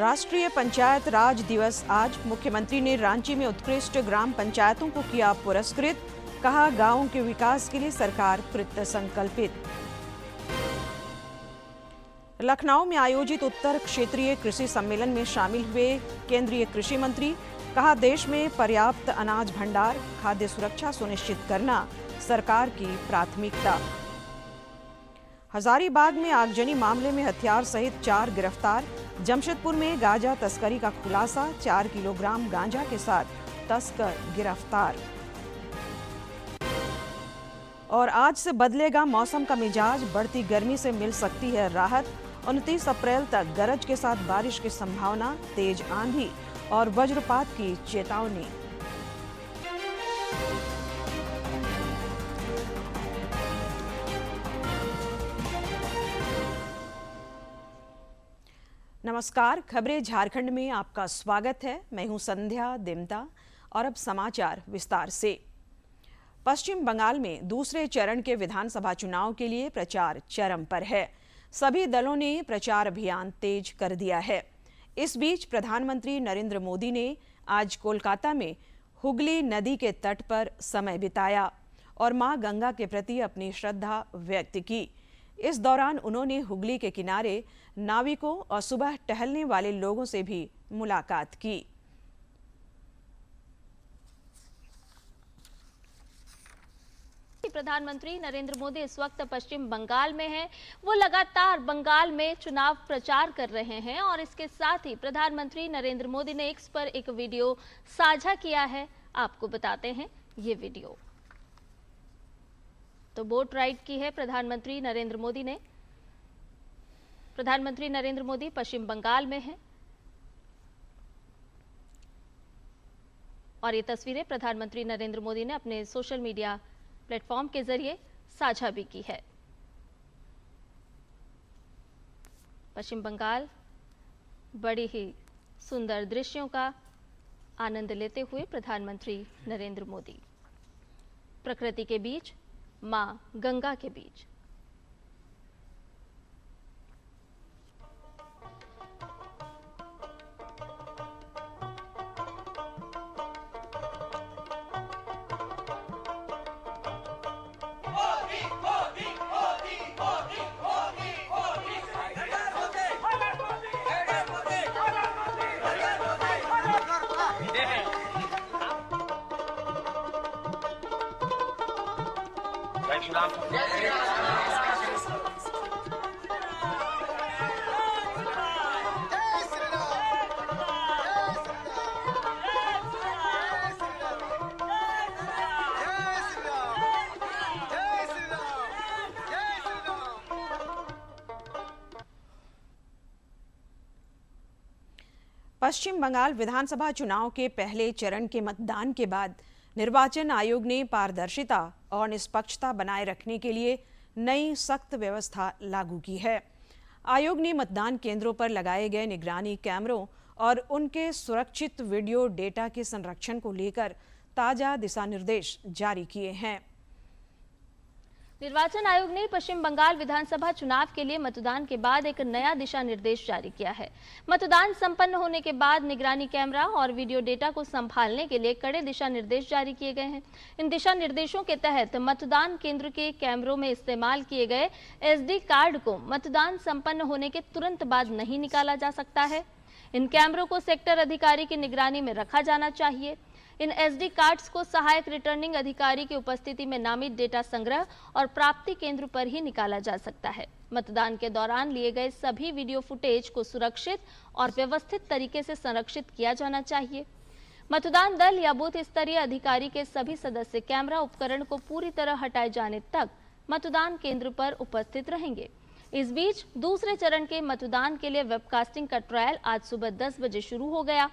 राष्ट्रीय पंचायत राज दिवस आज। मुख्यमंत्री ने रांची में उत्कृष्ट ग्राम पंचायतों को किया पुरस्कृत। कहा, गांवों के विकास के लिए सरकार कृत संकल्पित। लखनऊ में आयोजित उत्तर क्षेत्रीय कृषि सम्मेलन में शामिल हुए केंद्रीय कृषि मंत्री। कहा, देश में पर्याप्त अनाज भंडार, खाद्य सुरक्षा सुनिश्चित करना सरकार की प्राथमिकता। हजारीबाग में आगजनी मामले में हथियार सहित 4 गिरफ्तार। जमशेदपुर में गांजा तस्करी का खुलासा, 4 किलोग्राम गांजा के साथ तस्कर गिरफ्तार। और आज से बदलेगा मौसम का मिजाज, बढ़ती गर्मी से मिल सकती है राहत। 29 अप्रैल तक गरज के साथ बारिश की संभावना, तेज आंधी और वज्रपात की चेतावनी। नमस्कार, खबरें झारखंड में आपका स्वागत है। मैं हूं संध्या दिमता और अब समाचार विस्तार से। पश्चिम बंगाल में दूसरे चरण के विधानसभा चुनाव के लिए प्रचार चरम पर है। सभी दलों ने प्रचार अभियान तेज कर दिया है। इस बीच प्रधानमंत्री नरेंद्र मोदी ने आज कोलकाता में हुगली नदी के तट पर समय बिताया और मां गंगा के प्रति अपनी श्रद्धा व्यक्त की। इस दौरान उन्होंने हुगली के किनारे नाविकों और सुबह टहलने वाले लोगों से भी मुलाकात की। प्रधानमंत्री नरेंद्र मोदी इस वक्त पश्चिम बंगाल में हैं। वो लगातार बंगाल में चुनाव प्रचार कर रहे हैं और इसके साथ ही प्रधानमंत्री नरेंद्र मोदी ने एक्स पर एक वीडियो साझा किया है। आपको बताते हैं ये वीडियो। तो बोट राइड की है प्रधानमंत्री नरेंद्र मोदी ने। प्रधानमंत्री नरेंद्र मोदी पश्चिम बंगाल में हैं और ये तस्वीरें प्रधानमंत्री नरेंद्र मोदी ने अपने सोशल मीडिया प्लेटफॉर्म के जरिए साझा भी की है। पश्चिम बंगाल बड़ी ही सुंदर दृश्यों का आनंद लेते हुए प्रधानमंत्री नरेंद्र मोदी प्रकृति के बीच, मां गंगा के बीच। पश्चिम बंगाल विधानसभा चुनाव के पहले चरण के मतदान के बाद निर्वाचन आयोग ने पारदर्शिता और निष्पक्षता बनाए रखने के लिए नई सख्त व्यवस्था लागू की है। आयोग ने मतदान केंद्रों पर लगाए गए निगरानी कैमरों और उनके सुरक्षित वीडियो डेटा के संरक्षण को लेकर ताजा दिशा निर्देश जारी किए हैं। निर्वाचन आयोग ने पश्चिम बंगाल विधानसभा चुनाव के लिए मतदान के बाद एक नया दिशा निर्देश जारी किया है। मतदान संपन्न होने के बाद निगरानी कैमरा और वीडियो डेटा को संभालने के लिए कड़े दिशा निर्देश जारी किए गए हैं। इन दिशा निर्देशों के तहत मतदान केंद्र के कैमरों में इस्तेमाल किए गए SD कार्ड को मतदान संपन्न होने के तुरंत बाद नहीं निकाला जा सकता है। इन कैमरों को सेक्टर अधिकारी की निगरानी में रखा जाना चाहिए। इन SD कार्ड्स को सहायक रिटर्निंग अधिकारी की उपस्थिति में नामित डेटा संग्रह और प्राप्ति केंद्र पर ही निकाला जा सकता है। मतदान के दौरान लिए गए सभी वीडियो फुटेज को सुरक्षित और व्यवस्थित तरीके से संरक्षित किया जाना चाहिए। मतदान दल या बूथ स्तरीय अधिकारी के सभी सदस्य कैमरा उपकरण को पूरी तरह हटाए जाने तक मतदान केंद्र पर उपस्थित रहेंगे। इस बीच दूसरे चरण के मतदान के लिए वेबकास्टिंग का ट्रायल आज सुबह 10 बजे शुरू हो गया।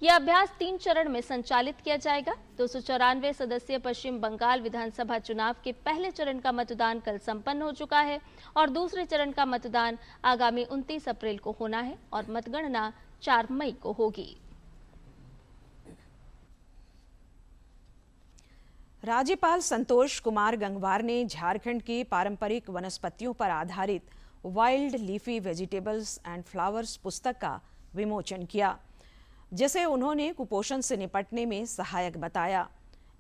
यह अभ्यास 3 चरण में संचालित किया जाएगा। 294 सदस्यीय पश्चिम बंगाल विधानसभा चुनाव के पहले चरण का मतदान कल संपन्न हो चुका है और दूसरे चरण का मतदान आगामी 29 अप्रैल को होना है और मतगणना 4 मई को होगी। राज्यपाल संतोष कुमार गंगवार ने झारखंड की पारंपरिक वनस्पतियों पर आधारित wild leafy vegetables and flowers पुस्तक का विमोचन किया, जिसे उन्होंने कुपोषण से निपटने में सहायक बताया।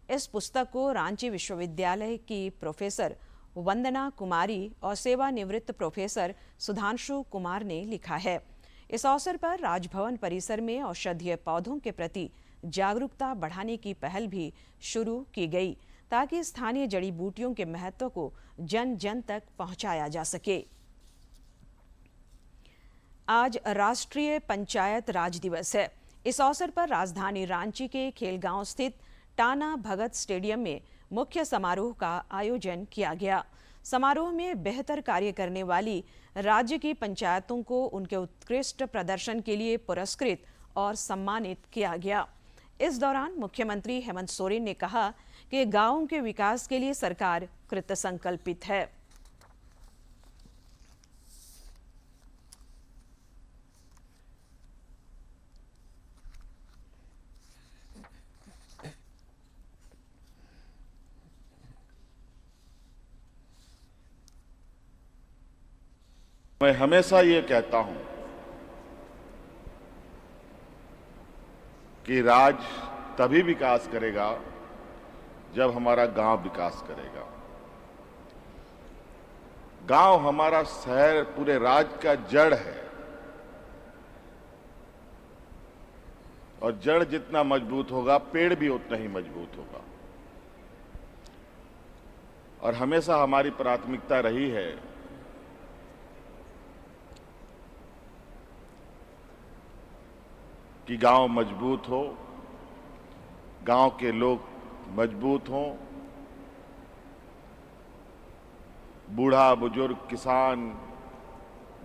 इस पुस्तक को रांची विश्वविद्यालय की प्रोफेसर वंदना कुमारी और सेवानिवृत्त प्रोफेसर सुधांशु कुमार ने लिखा है। इस अवसर पर राजभवन परिसर में औषधीय पौधों के प्रति जागरूकता बढ़ाने की पहल भी शुरू की गई, ताकि स्थानीय जड़ी बूटियों के महत्व को जन जन तक पहुंचाया जा सके। आज राष्ट्रीय पंचायत राज दिवस है। इस अवसर पर राजधानी रांची के खेलगांव स्थित टाना भगत स्टेडियम में मुख्य समारोह का आयोजन किया गया। समारोह में बेहतर कार्य करने वाली राज्य की पंचायतों को उनके उत्कृष्ट प्रदर्शन के लिए पुरस्कृत और सम्मानित किया गया। इस दौरान मुख्यमंत्री हेमंत सोरेन ने कहा कि गांवों के विकास के लिए सरकार कृतसंकल्पित है। मैं हमेशा ये कहता हूं कि राज्य तभी विकास करेगा जब हमारा गांव विकास करेगा। गांव हमारा शहर पूरे राज्य का जड़ है, और जड़ जितना मजबूत होगा पेड़ भी उतना ही मजबूत होगा। और हमेशा हमारी प्राथमिकता रही है कि गांव मजबूत हो, गांव के लोग मजबूत हों, बूढ़ा बुजुर्ग किसान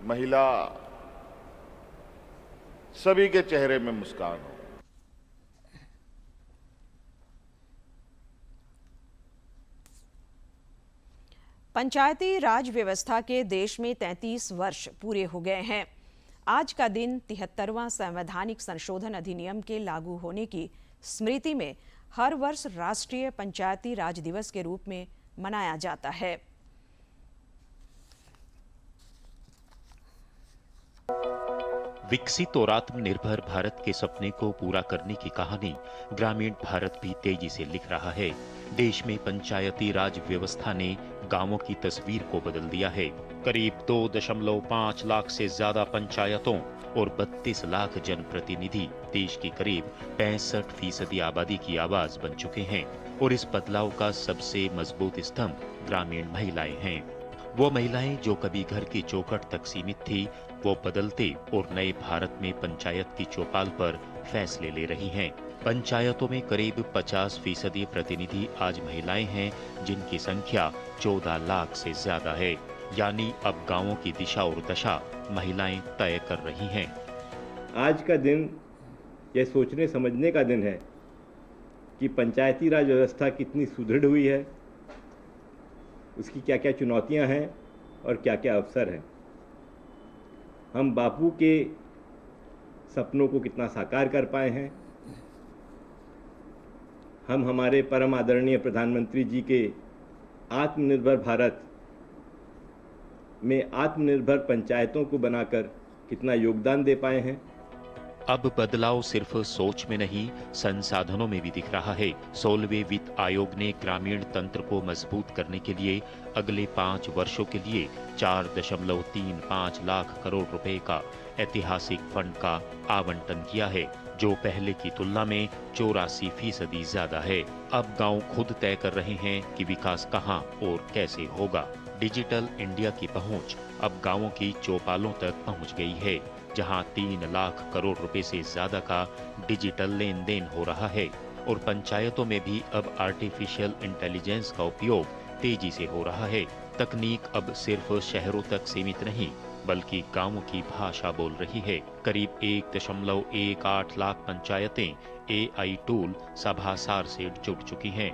महिला सभी के चेहरे में मुस्कान हो। पंचायती राज व्यवस्था के देश में 33 वर्ष पूरे हो गए हैं। आज का दिन 73वां संवैधानिक संशोधन अधिनियम के लागू होने की स्मृति में हर वर्ष राष्ट्रीय पंचायती राज दिवस के रूप में मनाया जाता है। विकसित और आत्मनिर्भर भारत के सपने को पूरा करने की कहानी ग्रामीण भारत भी तेजी से लिख रहा है। देश में पंचायती राज व्यवस्था ने गांवों की तस्वीर को बदल दिया है। करीब 2.5 लाख से ज्यादा पंचायतों और 32 लाख जनप्रतिनिधि देश की करीब 65% आबादी की आवाज बन चुके हैं। और इस बदलाव का सबसे मजबूत स्तंभ ग्रामीण महिलाएं हैं। वो महिलाएं जो कभी घर की चौखट तक सीमित थी, वो बदलते और नए भारत में पंचायत की चौपाल पर फैसले ले रही हैं। पंचायतों में करीब 50% प्रतिनिधि आज महिलाएं हैं, जिनकी संख्या 14 लाख से ज्यादा है। यानी अब गांवों की दिशा और दशा महिलाएं तय कर रही हैं। आज का दिन यह सोचने समझने का दिन है कि पंचायती राज व्यवस्था कितनी सुदृढ़ हुई है, उसकी क्या क्या चुनौतियां हैं और क्या क्या अवसर हैं। हम बापू के सपनों को कितना साकार कर पाए हैं। हम हमारे परम आदरणीय प्रधानमंत्री जी के आत्मनिर्भर भारत में आत्मनिर्भर पंचायतों को बनाकर कितना योगदान दे पाए हैं। अब बदलाव सिर्फ सोच में नहीं, संसाधनों में भी दिख रहा है। 16वें वित्त आयोग ने ग्रामीण तंत्र को मजबूत करने के लिए अगले 5 वर्षों के लिए 4.35 लाख करोड़ रुपए का ऐतिहासिक फंड का आवंटन किया है, जो पहले की तुलना में 84% ज्यादा है। अब गांव खुद तय कर रहे हैं कि विकास कहां और कैसे होगा। डिजिटल इंडिया की पहुंच अब गांवों की चौपालों तक पहुंच गई है, जहां 3 लाख करोड़ रुपए से ज्यादा का डिजिटल लेन देन हो रहा है। और पंचायतों में भी अब आर्टिफिशियल इंटेलिजेंस का उपयोग तेजी से हो रहा है। तकनीक अब सिर्फ शहरों तक सीमित नहीं, बल्कि गांवों की भाषा बोल रही है। करीब 1.18 लाख पंचायतें AI टूल सभासार से जुड़ चुकी हैं।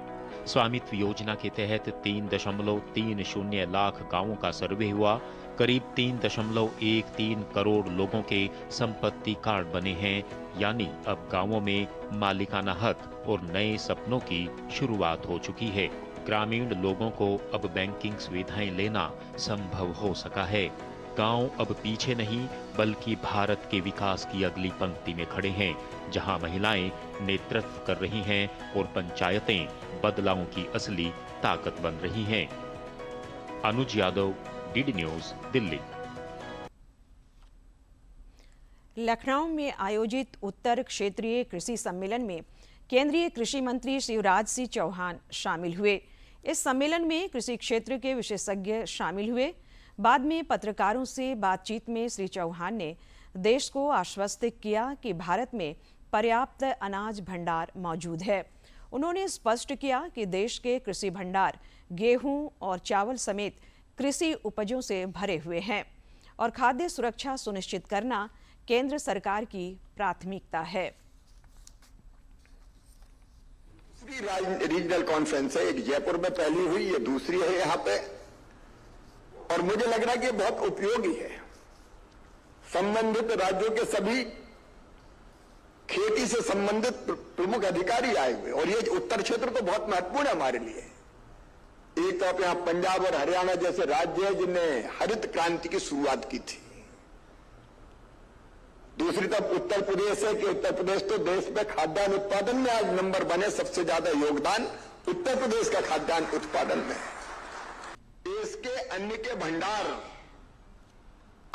स्वामित्व योजना के तहत 3.30 लाख गांवों का सर्वे हुआ। करीब 3.13 करोड़ लोगों के संपत्ति कार्ड बने हैं। यानी अब गांवों में मालिकाना हक और नए सपनों की शुरुआत हो चुकी है। ग्रामीण लोगों को अब बैंकिंग सुविधाएं लेना संभव हो सका है। गांव अब पीछे नहीं बल्कि भारत के विकास की अगली पंक्ति में खड़े हैं, जहां महिलाएं नेतृत्व कर रही हैं और पंचायतें बदलाव की असली ताकत बन रही हैं। अनुज यादव, डीडी न्यूज, दिल्ली। लखनऊ में आयोजित उत्तर क्षेत्रीय कृषि सम्मेलन में केंद्रीय कृषि मंत्री शिवराज सिंह चौहान शामिल हुए। इस सम्मेलन में कृषि क्षेत्र के विशेषज्ञ शामिल हुए। बाद में पत्रकारों से बातचीत में श्री चौहान ने देश को आश्वस्त किया कि भारत में पर्याप्त अनाज भंडार मौजूद है। उन्होंने स्पष्ट किया कि देश के कृषि भंडार गेहूं और चावल समेत कृषि उपजों से भरे हुए हैं और खाद्य सुरक्षा सुनिश्चित करना केंद्र सरकार की प्राथमिकता है। रीजनल कॉन्फ्रेंस है, एक जयपुर में पहली हुई, ये दूसरी है यहां पे, और मुझे लग रहा है कि ये बहुत उपयोगी है। संबंधित राज्यों के सभी खेती से संबंधित प्रमुख अधिकारी आए हुए, और ये उत्तर क्षेत्र तो बहुत महत्वपूर्ण है हमारे लिए। एक तरफ यहां पंजाब और हरियाणा जैसे राज्य हैं जिन्हें हरित क्रांति की शुरुआत की थी, दूसरी तरफ उत्तर प्रदेश है कि उत्तर प्रदेश तो देश में खाद्यान्न उत्पादन में आज नंबर 1 है। सबसे ज्यादा योगदान उत्तर प्रदेश का खाद्यान्न उत्पादन में है। देश के अन्न के भंडार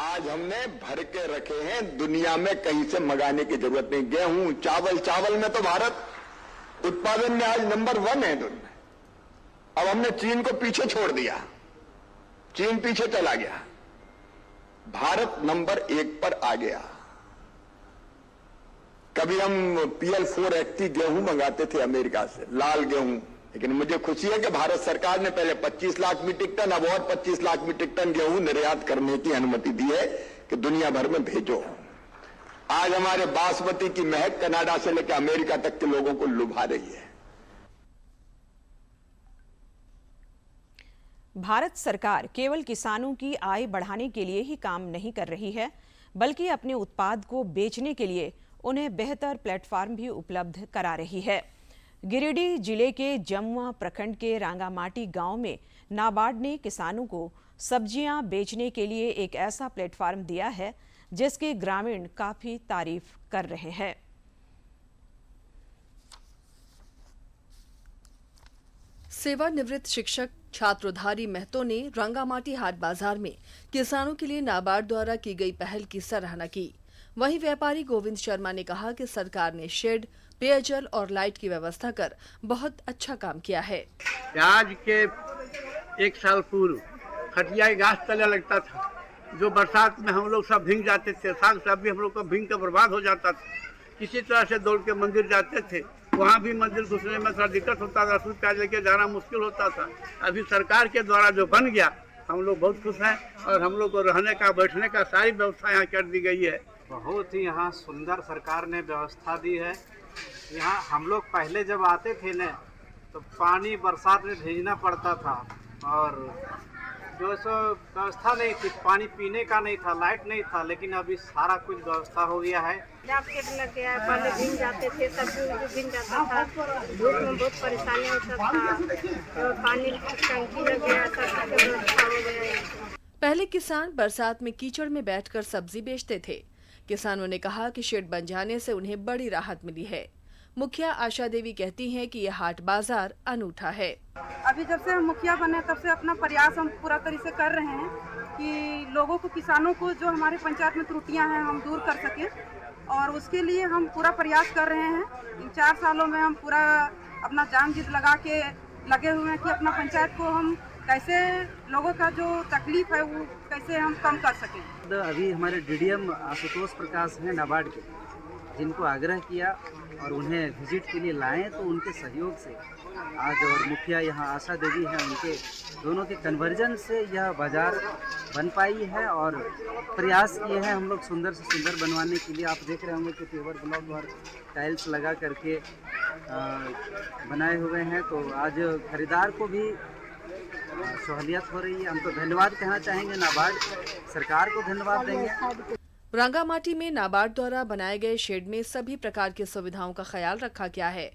आज हमने भर के रखे हैं, दुनिया में कहीं से मंगाने की जरूरत नहीं। गेहूं, चावल में तो भारत उत्पादन में आज नंबर 1 है दुनिया में। अब हमने चीन को पीछे छोड़ दिया, चीन पीछे चला गया, भारत नंबर 1 पर आ गया। कभी हम PL480 गेहूं मंगाते थे अमेरिका से, लाल गेहूं, लेकिन मुझे खुशी है कि भारत सरकार ने पहले 25 लाख मीट्रिक टन, अब और 25 लाख मीट्रिक टन गेहूं निर्यात करने की अनुमति दी है कि दुनिया भर में भेजो। आज हमारे बासमती की महक कनाडा से लेकर अमेरिका तक के लोगों को लुभा रही है। भारत सरकार केवल किसानों की आय बढ़ाने के लिए ही काम नहीं कर रही है, बल्कि अपने उत्पाद को बेचने के लिए उन्हें बेहतर प्लेटफॉर्म भी उपलब्ध करा रही है। गिरिडीह जिले के जमुआ प्रखंड के रांगामाटी गांव में नाबार्ड ने किसानों को सब्जियां बेचने के लिए एक ऐसा प्लेटफॉर्म दिया है जिसकी ग्रामीण काफी तारीफ कर रहे हैं। सेवानिवृत्त शिक्षक छात्रोधारी महतो ने रंगामाटी हाट बाजार में किसानों के लिए नाबार्ड द्वारा की गई पहल की सराहना की। वहीं व्यापारी गोविंद शर्मा ने कहा कि सरकार ने शेड, पेयजल और लाइट की व्यवस्था कर बहुत अच्छा काम किया है। आज के 1 साल पूर्व खटिया घास तले लगता था, जो बरसात में हम लोग सब भीग जाते थे, साग सब्जी हम लोग का भीग कर बर्बाद हो जाता था। किसी तरह से दौड़ के मंदिर जाते थे, वहाँ भी मंदिर घुसने में थोड़ा दिक्कत होता था, सूट प्याज लेके जाना मुश्किल होता था। अभी सरकार के द्वारा जो बन गया, हम लोग बहुत खुश हैं और हम लोग को रहने का, बैठने का सारी व्यवस्था यहाँ कर दी गई है। बहुत ही यहाँ सुंदर सरकार ने व्यवस्था दी है। यहाँ हम लोग पहले जब आते थे न, तो पानी बरसात में भेजना पड़ता था और जो सो व्यवस्था नहीं थी, पानी पीने का नहीं था, लाइट नहीं था, लेकिन अभी सारा कुछ व्यवस्था हो गया है। जाकेट लग गया है, पहले भीग जाते थे, सब भीग जाता था, धूप में बहुत परेशानी होता था, और पानी की टंकी लग गया, सब व्यवस्था हो गया। पहले किसान बरसात में कीचड़ में बैठकर सब्जी बेचते थे। किसानों ने कहा कि शेड बन जाने से उन्हें बड़ी राहत मिली है। मुखिया आशा देवी कहती हैं कि यह हाट बाजार अनूठा है। अभी जब से हम मुखिया बने तब से अपना प्रयास हम पूरा तरीके से कर रहे हैं कि लोगों को, किसानों को जो हमारे पंचायत में त्रुटियां हैं हम दूर कर सकें, और उसके लिए हम पूरा प्रयास कर रहे हैं। इन 4 सालों में हम पूरा अपना जान जीत लगा के लगे हुए हैं कि अपना पंचायत को हम कैसे, लोगों का जो तकलीफ है वो कैसे हम कम कर सकें। अभी हमारे DDM आशुतोष प्रकाश हैं नाबार्ड के, जिनको आग्रह किया और उन्हें विजिट के लिए लाएं, तो उनके सहयोग से आज, और मुखिया यहाँ आशा देवी हैं, उनके दोनों के कन्वर्जन से यह बाजार बन पाई है। और प्रयास किए हैं हम लोग सुंदर से सुंदर बनवाने के लिए। आप देख रहे होंगे कि पेवर ब्लॉक और टाइल्स लगा करके बनाए हुए हैं, तो आज खरीदार को भी सहूलियत हो रही है। हम तो धन्यवाद कहना चाहेंगे, नाबार्ड सरकार को धन्यवाद देंगे। रंगामाटी में नाबार्ड द्वारा बनाए गए शेड में सभी प्रकार की सुविधाओं का ख्याल रखा गया है।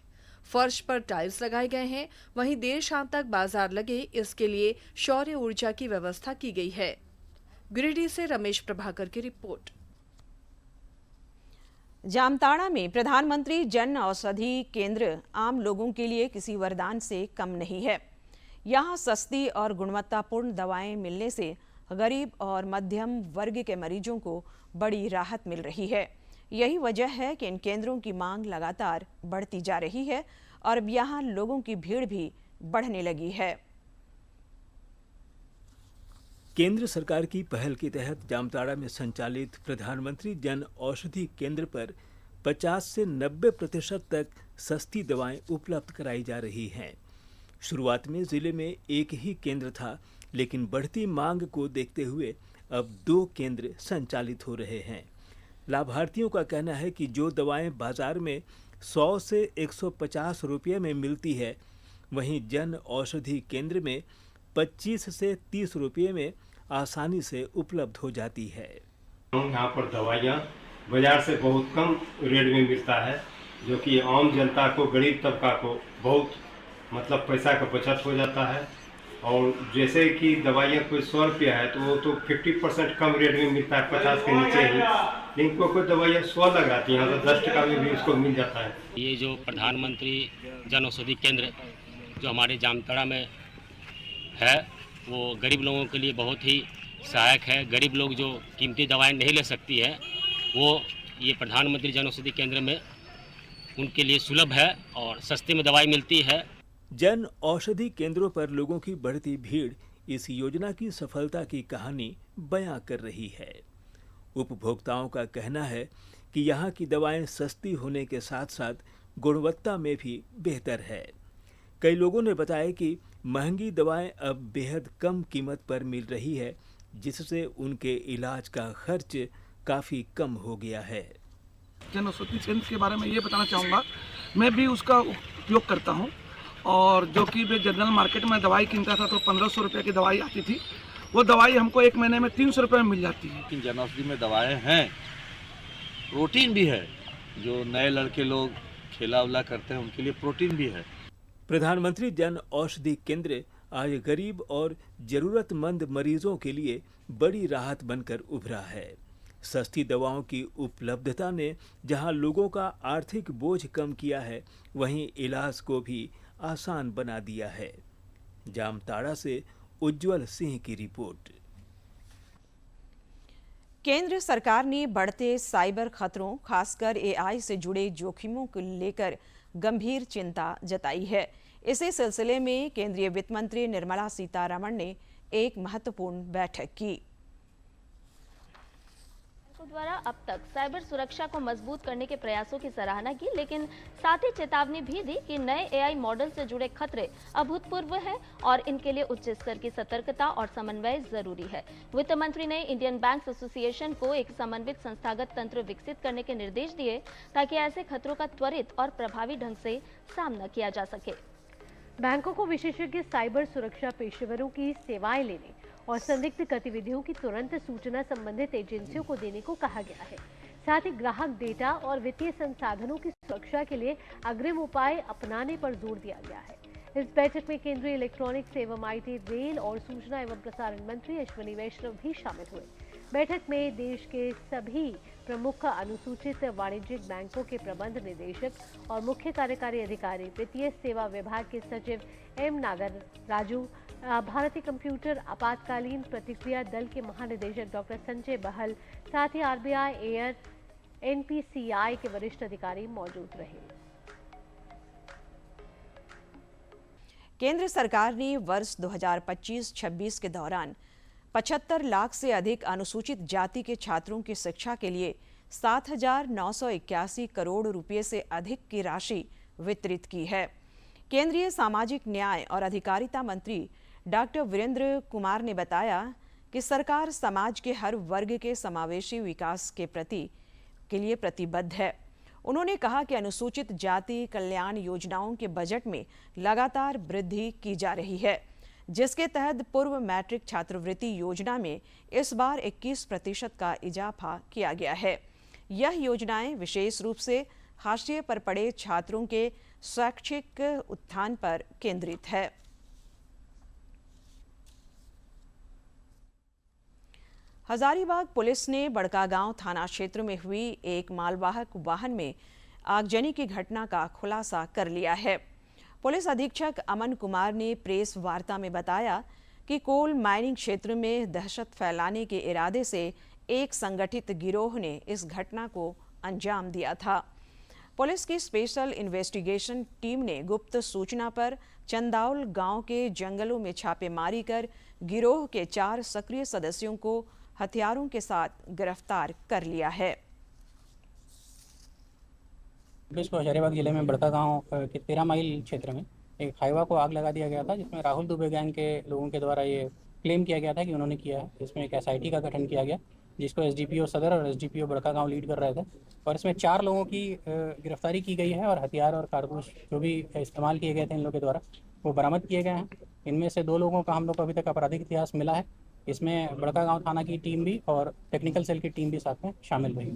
फर्श पर टाइल्स लगाए गए हैं। वहीं देर शाम तक बाजार लगे, इसके लिए सौर ऊर्जा की व्यवस्था की गई है। गिरिडीह से रमेश प्रभाकर की रिपोर्ट। जामताड़ा में प्रधानमंत्री जन औषधि केंद्र आम लोगों के लिए किसी वरदान से कम नहीं है। यहाँ सस्ती और गुणवत्तापूर्ण दवाएं मिलने से गरीब और मध्यम वर्ग के मरीजों को बड़ी राहत मिल रही है। यही वजह है कि इन केंद्रों की मांग लगातार बढ़ती जा रही है और अब यहाँ लोगों की भीड़ भी बढ़ने लगी है। केंद्र सरकार की पहल के तहत जामताड़ा में संचालित प्रधानमंत्री जन औषधि केंद्र पर 50 से 90% तक सस्ती दवाएं उपलब्ध कराई जा रही हैं। शुरुआत में जिले में एक ही केंद्र था, लेकिन बढ़ती मांग को देखते हुए अब 2 केंद्र संचालित हो रहे हैं। लाभार्थियों का कहना है कि जो दवाएं बाजार में 100 से 150 रुपये में मिलती है, वहीं जन औषधि केंद्र में 25 से 30 रुपये में आसानी से उपलब्ध हो जाती है। यहाँ पर दवाइयाँ बाजार से बहुत कम रेट में मिलता है, जो कि आम जनता को, गरीब तबका को बहुत मतलब पैसा का बचत हो जाता है। और जैसे कि दवाइयाँ कोई 100 रुपया है तो वो तो 50% कम रेट में मिलता है, 50 के नीचे ही। लेकिन कोई दवाइयाँ 100 लगाती हैं, यहाँ तो 10 टका में भी उसको मिल जाता है। ये जो प्रधानमंत्री जन औषधि केंद्र जो हमारे जामताड़ा में है, वो गरीब लोगों के लिए बहुत ही सहायक है। गरीब लोग जो कीमती दवाएं नहीं ले सकती है, वो ये प्रधानमंत्री जन औषधि केंद्र में उनके लिए सुलभ है और सस्ते में दवाई मिलती है। जन औषधि केंद्रों पर लोगों की बढ़ती भीड़ इस योजना की सफलता की कहानी बयां कर रही है। उपभोक्ताओं का कहना है कि यहाँ की दवाएं सस्ती होने के साथ साथ गुणवत्ता में भी बेहतर है। कई लोगों ने बताया कि महंगी दवाएं अब बेहद कम कीमत पर मिल रही है, जिससे उनके इलाज का खर्च काफ़ी कम हो गया है। जन औषधि केंद्र के बारे में ये बताना चाहूँगा, मैं भी उसका उपयोग करता हूँ। और जो कि मैं जनरल मार्केट में दवाई किनता था तो 1500 रुपये की दवाई आती थी, वो दवाई हमको 1 महीने में 300 रुपये में मिल जाती है। जन औषधि में दवाएँ हैं, प्रोटीन भी है, जो नए लड़के लोग खेला उला करते हैं उनके लिए प्रोटीन भी है। प्रधानमंत्री जन औषधि केंद्र आज गरीब और जरूरतमंद मरीजों के लिए बड़ी राहत बनकर उभरा है। सस्ती दवाओं की उपलब्धता ने जहां लोगों का आर्थिक बोझ कम किया है, वहीं इलाज को भी आसान बना दिया है। जामताड़ा से उज्जवल सिंह की रिपोर्ट। केंद्र सरकार ने बढ़ते साइबर खतरों, खासकर एआई से जुड़े जोखिमों को लेकर गंभीर चिंता जताई है। इसी सिलसिले में केंद्रीय वित्त मंत्री निर्मला सीतारमण ने एक महत्वपूर्ण बैठक की। द्वारा अब तक साइबर सुरक्षा को मजबूत करने के प्रयासों की सराहना की, लेकिन साथ ही चेतावनी भी दी कि नए एआई मॉडल से जुड़े खतरे अभूतपूर्व हैं और इनके लिए उच्च स्तर की सतर्कता और समन्वय जरूरी है। वित्त मंत्री ने इंडियन बैंक्स एसोसिएशन को एक समन्वित संस्थागत तंत्र विकसित करने के निर्देश दिए, ताकि ऐसे खतरों का त्वरित और प्रभावी ढंग से सामना किया जा सके। बैंकों को विशेषज्ञ साइबर सुरक्षा पेशेवरों की सेवाएं लेने और संदिग्ध गतिविधियों की तुरंत सूचना संबंधित एजेंसियों को देने को कहा गया है। साथ ही ग्राहक डेटा और वित्तीय संसाधनों की सुरक्षा के लिए अग्रिम उपाय अपनाने पर जोर दिया गया है। इस बैठक में केंद्रीय इलेक्ट्रॉनिक्स एवं आईटी, रेल और सूचना एवं प्रसारण मंत्री अश्विनी वैष्णव भी शामिल हुए। बैठक में देश के सभी प्रमुख अनुसूचित वाणिज्यिक बैंकों के प्रबंध निदेशक और मुख्य कार्यकारी अधिकारी, वित्तीय सेवा विभाग के सचिव एम नागर राजू, भारतीय कंप्यूटर आपातकालीन प्रतिक्रिया दल के महानिदेशक डॉक्टर संजय बहल, साथ ही आरबीआई, एयर, एनपीसीआई के वरिष्ठ अधिकारी मौजूद रहे। केंद्र सरकार ने वर्ष 2025-26 के दौरान 75 लाख से अधिक अनुसूचित जाति के छात्रों की शिक्षा के लिए 7,981 करोड़ रुपए से अधिक की राशि वितरित की है। केंद्रीय सामाजिक न्याय और अधिकारिता मंत्री डॉक्टर वीरेंद्र कुमार ने बताया कि सरकार समाज के हर वर्ग के समावेशी विकास के लिए प्रतिबद्ध है। उन्होंने कहा कि अनुसूचित जाति कल्याण योजनाओं के बजट में लगातार वृद्धि की जा रही है, जिसके तहत पूर्व मैट्रिक छात्रवृत्ति योजना में इस बार 21% का इजाफा किया गया है। यह योजनाएं विशेष रूप से हाशिए पर पड़े छात्रों के शैक्षिक उत्थान पर केंद्रित है। हजारीबाग पुलिस ने बड़कागांव थाना क्षेत्र में हुई एक मालवाहक वाहन में आगजनी की घटना का खुलासा कर लिया है। पुलिस अधीक्षक अमन कुमार ने प्रेस वार्ता में बताया कि कोल माइनिंग क्षेत्र में दहशत फैलाने के इरादे से एक संगठित गिरोह ने इस घटना को अंजाम दिया था। पुलिस की स्पेशल इन्वेस्टिगेशन टीम ने गुप्त सूचना पर चंदाउल गांव के जंगलों में छापेमारी कर गिरोह के 4 सक्रिय सदस्यों को हथियारों के साथ गिरफ्तार कर लिया है। पुलिस को हजारीबाग जिले में बड़कागांव के 13 माइल क्षेत्र में एक हाईवा को आग लगा दिया गया था, जिसमें राहुल दुबे गैंग के लोगों के द्वारा ये क्लेम किया गया था कि उन्होंने किया है। इसमें एक SIT का गठन किया गया, जिसको SDPO सदर और SDPO बड़कागांव लीड कर रहे थे, और इसमें 4 लोगों की गिरफ्तारी की गई है और हथियार और कारतूस जो भी इस्तेमाल किए गए थे इन लोगों के द्वारा वो बरामद किए गए हैं। इनमें से 2 लोगों का हम लोग को अभी तक आपराधिक इतिहास मिला है। इसमें बड़कागांव थाना की टीम भी और टेक्निकल सेल की टीम भी साथ में शामिल रही।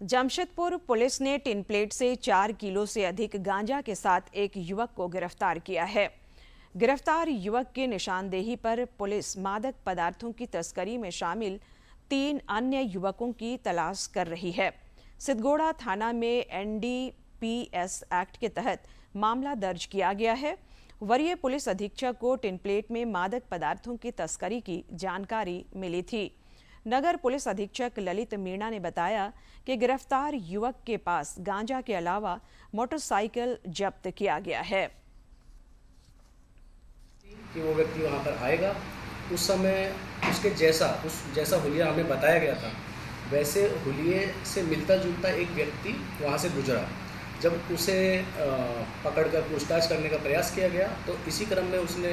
जमशेदपुर पुलिस ने टिन प्लेट से 4 किलो से अधिक गांजा के साथ एक युवक को गिरफ्तार किया है। गिरफ्तार युवक के निशानदेही पर पुलिस मादक पदार्थों की तस्करी में शामिल 3 अन्य युवकों की तलाश कर रही है। सिद्धगोड़ा थाना में NDPS एक्ट के तहत मामला दर्ज किया गया है। वरीय पुलिस अधीक्षक को टिन प्लेट में मादक पदार्थों की तस्करी की जानकारी मिली थी। नगर पुलिस अधीक्षक ललित मीणा ने बताया कि गिरफ्तार युवक के पास गांजा के अलावा मोटरसाइकिल जब्त किया गया है। कि वो व्यक्ति वहाँ पर आएगा, उस समय उसके जैसा हुलिया हमें बताया गया था, वैसे हुलिये से मिलता जुलता एक व्यक्ति वहाँ से गुजरा। जब उसे पकड़कर पूछताछ करने का प्रयास किया गया तो इसी क्रम में उसने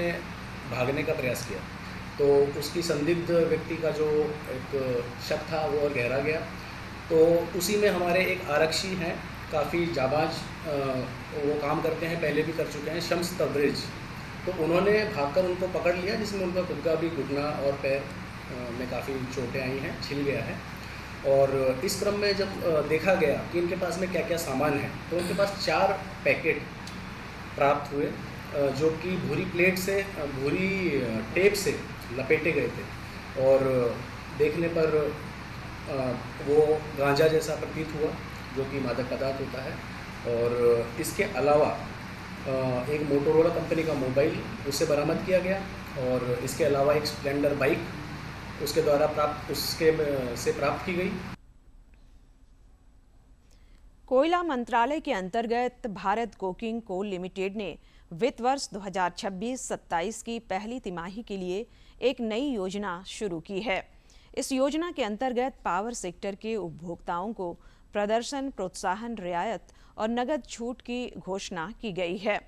भागने का प्रयास किया, तो उसकी संदिग्ध व्यक्ति का जो एक शक था वो और गहरा गया। तो उसी में हमारे एक आरक्षी हैं, काफ़ी जाबाज वो काम करते हैं, पहले भी कर चुके हैं, शम्स तबरेज। तो उन्होंने भागकर उनको पकड़ लिया, जिसमें उनका खुद का भी घुटना और पैर में काफ़ी चोटें आई हैं, छिल गया है। और इस क्रम में जब देखा गया कि इनके पास में क्या क्या सामान है, तो उनके पास 4 पैकेट प्राप्त हुए जो कि भूरी टेप से लपेटे गए थे, और देखने पर वो गांजा जैसा प्रतीत हुआ, जो कि मादक पदार्थ होता है। और इसके अलावा एक मोटोरोला कंपनी का मोबाइल उससे बरामद किया गया, और इसके अलावा एक स्प्लेंडर बाइक उसके द्वारा प्राप्त की गई। कोयला मंत्रालय के अंतर्गत भारत कोकिंग कोल लिमिटेड ने वित्त वर्ष 2026-27 की पहली तिमाही के लिए एक नई योजना शुरू की है। इस योजना के अंतर्गत पावर सेक्टर के उपभोक्ताओं को प्रदर्शन प्रोत्साहन रियायत और नगद छूट की घोषणा की गई है।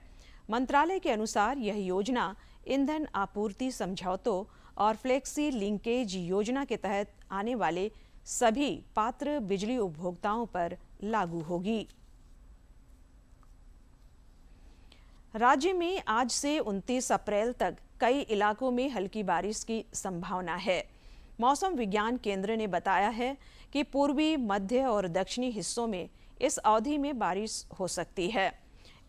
मंत्रालय के अनुसार यह योजना ईंधन आपूर्ति समझौतों और फ्लेक्सी लिंकेज योजना के तहत आने वाले सभी पात्र बिजली उपभोक्ताओं पर लागू होगी। राज्य में आज से 29 अप्रैल तक कई इलाकों में हल्की बारिश की संभावना है। मौसम विज्ञान केंद्र ने बताया है कि पूर्वी, मध्य और दक्षिणी हिस्सों में इस अवधि में बारिश हो सकती है।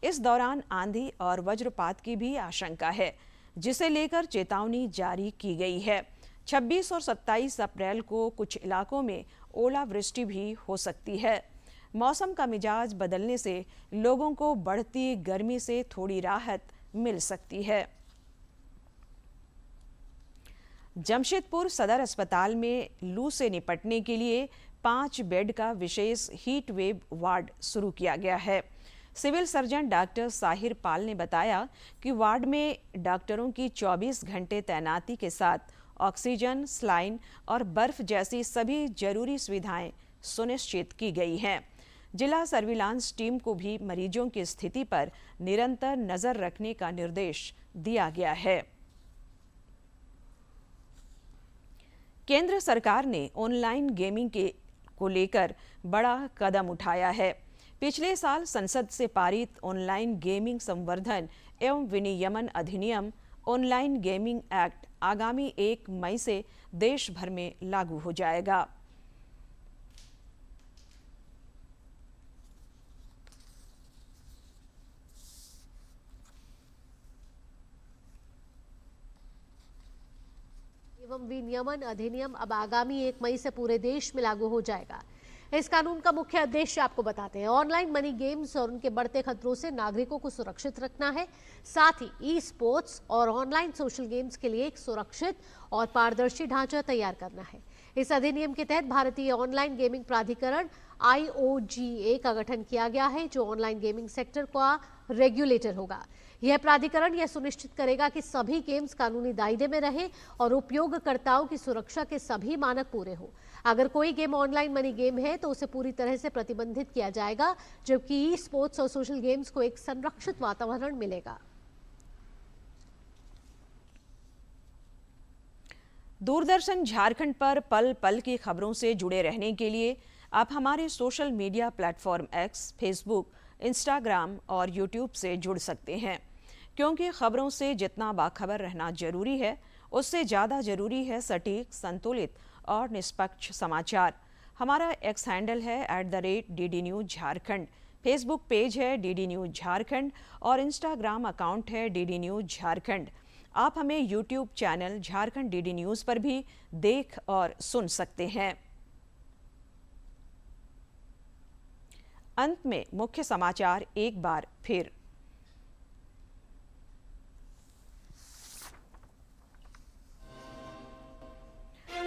इस दौरान आंधी और वज्रपात की भी आशंका है, जिसे लेकर चेतावनी जारी की गई है। 26 और 27 अप्रैल को कुछ इलाकों में ओलावृष्टि भी हो सकती है। मौसम का मिजाज बदलने से लोगों को बढ़ती गर्मी से थोड़ी राहत मिल सकती है। जमशेदपुर सदर अस्पताल में लू से निपटने के लिए 5 बेड का विशेष हीट वेव वार्ड शुरू किया गया है। सिविल सर्जन डॉक्टर साहिर पाल ने बताया कि वार्ड में डॉक्टरों की 24 घंटे तैनाती के साथ ऑक्सीजन, स्लाइन और बर्फ जैसी सभी जरूरी सुविधाएं सुनिश्चित की गई हैं। जिला सर्विलांस टीम को भी मरीजों की स्थिति पर निरंतर नजर रखने का निर्देश दिया गया है। केंद्र सरकार ने ऑनलाइन गेमिंग को लेकर बड़ा कदम उठाया है। पिछले साल संसद से पारित ऑनलाइन गेमिंग संवर्धन एवं विनियमन अधिनियम ऑनलाइन गेमिंग एक्ट आगामी 1 मई से देश भर में लागू हो जाएगा। एवं विनियमन अधिनियम अब आगामी 1 मई से पूरे देश में लागू हो जाएगा। इस कानून का मुख्य उद्देश्य आपको बताते हैं। ऑनलाइन मनी गेम्स और उनके बढ़ते खतरों से नागरिकों को सुरक्षित रखना है। साथ ही ई स्पोर्ट्स और ऑनलाइन सोशल गेम्स के लिए एक सुरक्षित और पारदर्शी ढांचा तैयार करना है। इस अधिनियम के तहत भारतीय ऑनलाइन गेमिंग प्राधिकरण IOGA का गठन किया गया है, जो ऑनलाइन गेमिंग सेक्टर का रेगुलेटर होगा। यह प्राधिकरण यह सुनिश्चित करेगा कि सभी गेम्स कानूनी दायरे में रहे और उपयोगकर्ताओं की सुरक्षा के सभी मानक पूरे हो। अगर कोई गेम ऑनलाइन मनी गेम है तो उसे पूरी तरह से प्रतिबंधित किया जाएगा, जबकि ई स्पोर्ट्स और सोशल गेम्स को एक संरक्षित वातावरण मिलेगा। दूरदर्शन झारखंड पर पल पल की खबरों से जुड़े रहने के लिए आप हमारे social media platform X, Facebook, Instagram और यूट्यूब से जुड़ सकते हैं, क्योंकि खबरों से जितना बाखबर रहना जरूरी है, उससे ज़्यादा जरूरी है सटीक, संतुलित और निष्पक्ष समाचार। हमारा X हैंडल है @DD News Jharkhand, Facebook page है DD News झारखंड और इंस्टाग्राम अकाउंट है DD News झारखंड। आप हमें YouTube channel Jharkhand DD news पर भी देख और सुन सकते हैं। अंत में मुख्य समाचार एक बार फिर।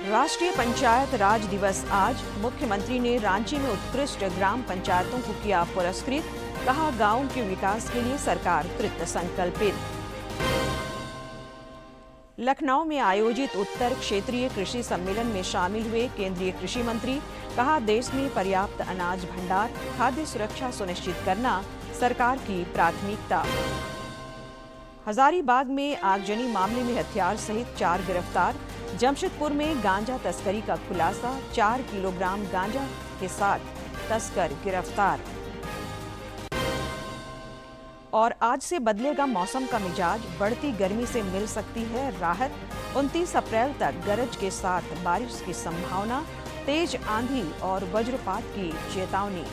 राष्ट्रीय पंचायत राज दिवस आज। मुख्यमंत्री ने रांची में उत्कृष्ट ग्राम पंचायतों को किया पुरस्कृत। कहा, गांव के विकास के लिए सरकार कृत संकल्पित। लखनऊ में आयोजित उत्तर क्षेत्रीय कृषि सम्मेलन में शामिल हुए केंद्रीय कृषि मंत्री। कहा, देश में पर्याप्त अनाज भंडार, खाद्य सुरक्षा सुनिश्चित करना सरकार की प्राथमिकता। हजारीबाग में आगजनी मामले में हथियार सहित 4 गिरफ्तार। जमशेदपुर में गांजा तस्करी का खुलासा, 4 किलोग्राम गांजा के साथ तस्कर गिरफ्तार। और आज से बदलेगा मौसम का मिजाज, बढ़ती गर्मी से मिल सकती है राहत। 29 अप्रैल तक गरज के साथ बारिश की संभावना, तेज आंधी और वज्रपात की चेतावनी।